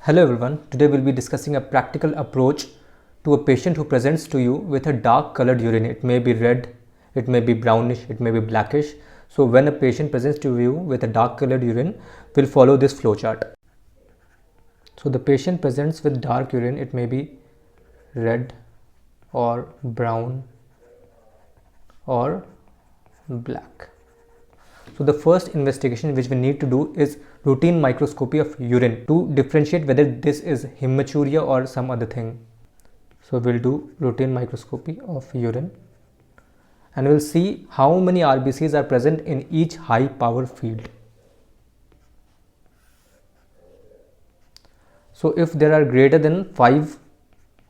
Hello everyone, today we'll be discussing a practical approach to a patient who presents to you with a dark colored urine. It may be red, it may be brownish, it may be blackish. So when a patient presents to you with a dark colored urine, we'll follow this flowchart. So the patient presents with dark urine, it may be red or brown or black. So the first investigation which we need to do is routine microscopy of urine to differentiate whether this is hematuria or some other thing. So we'll do routine microscopy of urine and we'll see how many RBCs are present in each high power field. So if there are greater than 5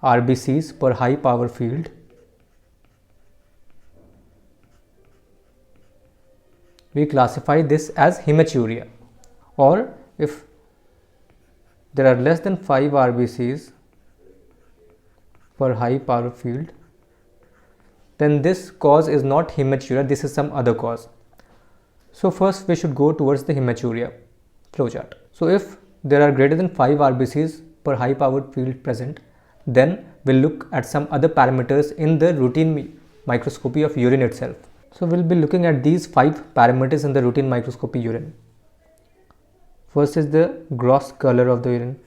RBCs per high power field, we classify this as hematuria, or if there are less than 5 RBCs per high power field, then this cause is not hematuria, this is some other cause. So first we should go towards the hematuria flowchart. So if there are greater than 5 RBCs per high powered field present, then we'll look at some other parameters in the routine microscopy of urine itself. So we'll be looking at these 5 parameters in the routine microscopy urine. First is the gross color of the urine.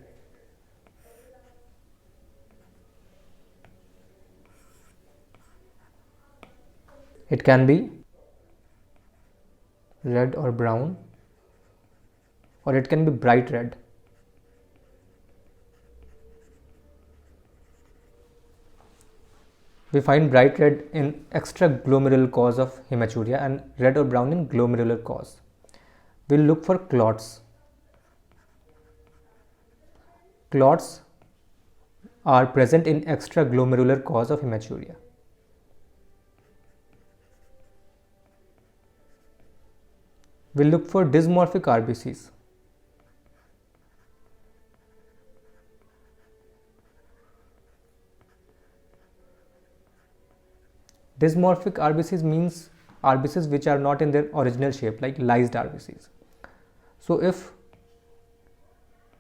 It can be red or brown, or it can be bright red. We find bright red in extraglomerular cause of hematuria and red or brown in glomerular cause. We'll look for clots. Clots are present in extraglomerular cause of hematuria. We'll look for dysmorphic RBCs. Dysmorphic RBCs means RBCs which are not in their original shape, like lysed RBCs. So if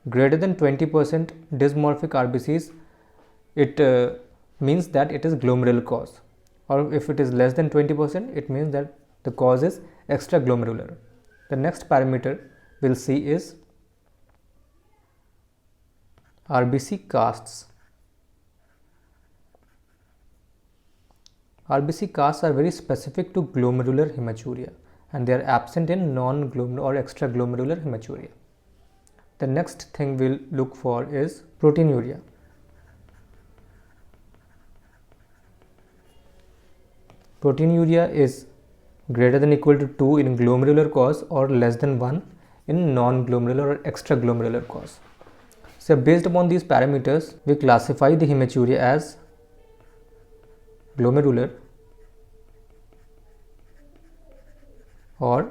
greater than 20% dysmorphic RBCs, it means that it is glomerular cause, or if it is less than 20%, it means that the cause is extraglomerular. The next parameter we'll see is RBC casts. RBC casts are very specific to glomerular hematuria and they are absent in non-glomerular or extraglomerular hematuria. The next thing we'll look for is proteinuria. Proteinuria is greater than or equal to 2 in glomerular cause or less than 1 in non-glomerular or extraglomerular cause. So based upon these parameters, we classify the hematuria as glomerular or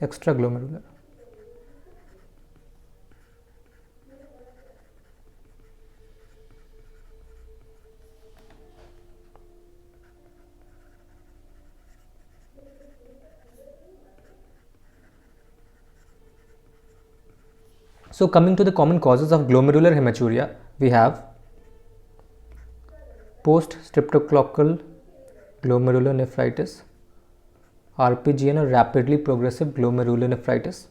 extraglomerular. So coming to the common causes of glomerular hematuria, we have post-streptococcal glomerulonephritis, RPGN or rapidly progressive glomerulonephritis,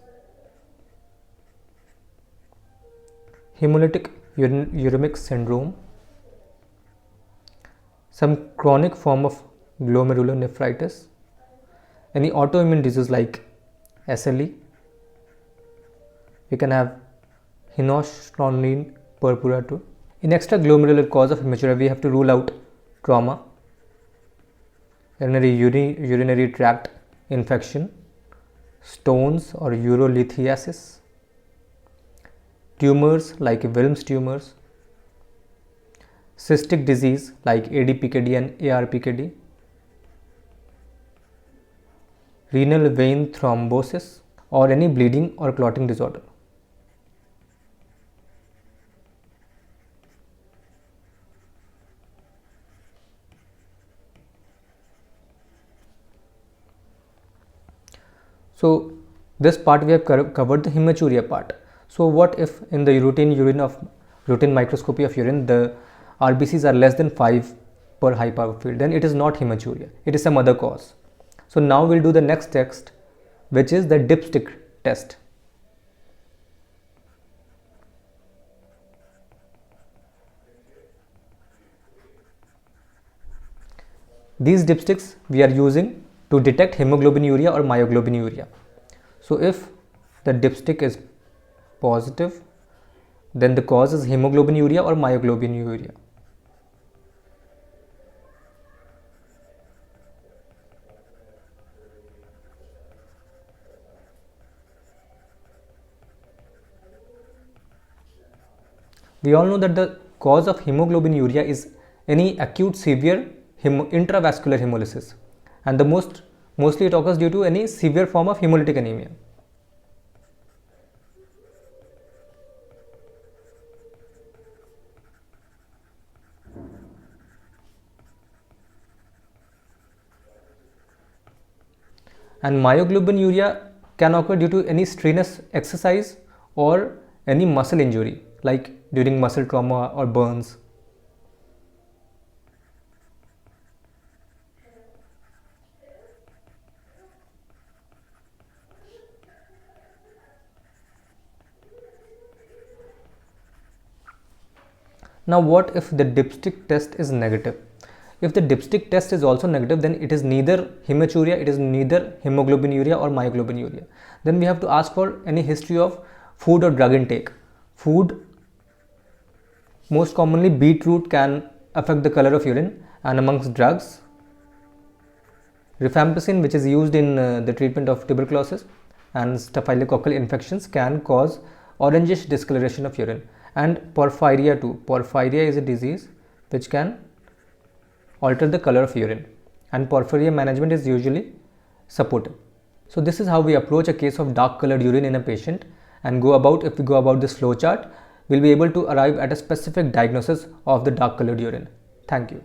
hemolytic uremic syndrome, some chronic form of glomerulonephritis, any autoimmune disease like SLE. We can have Henoch-Schönlein purpura. In extraglomerular cause of hematuria, we have to rule out trauma, urinary tract infection, stones or urolithiasis, tumors like Wilms tumors, cystic disease like ADPKD and ARPKD, renal vein thrombosis, or any bleeding or clotting disorder. So this part we have covered the hematuria part. So what if in the routine microscopy of urine the RBCs are less than 5 per high power field? Then it is not hematuria, it is some other cause. So now we'll do the next test, which is the dipstick test. These dipsticks we are using to detect hemoglobinuria or myoglobinuria. So if the dipstick is positive, then the cause is hemoglobinuria or myoglobinuria. We all know that the cause of hemoglobinuria is any acute severe intravascular hemolysis, and mostly it occurs due to any severe form of hemolytic anemia. And myoglobinuria can occur due to any strenuous exercise or any muscle injury, like during muscle trauma or burns. Now what if the dipstick test is negative? If the dipstick test is also negative, then it is neither hematuria, it is neither hemoglobinuria or myoglobinuria. Then we have to ask for any history of food or drug intake. Food, most commonly beetroot can affect the color of urine, and amongst drugs, rifampicin, which is used in the treatment of tuberculosis and staphylococcal infections, can cause orangish discoloration of urine, and porphyria too. Porphyria is a disease which can alter the color of urine, and porphyria management is usually supportive. So this is how we approach a case of dark colored urine in a patient, and if we go about this flow chart, we'll be able to arrive at a specific diagnosis of the dark colored urine. Thank you.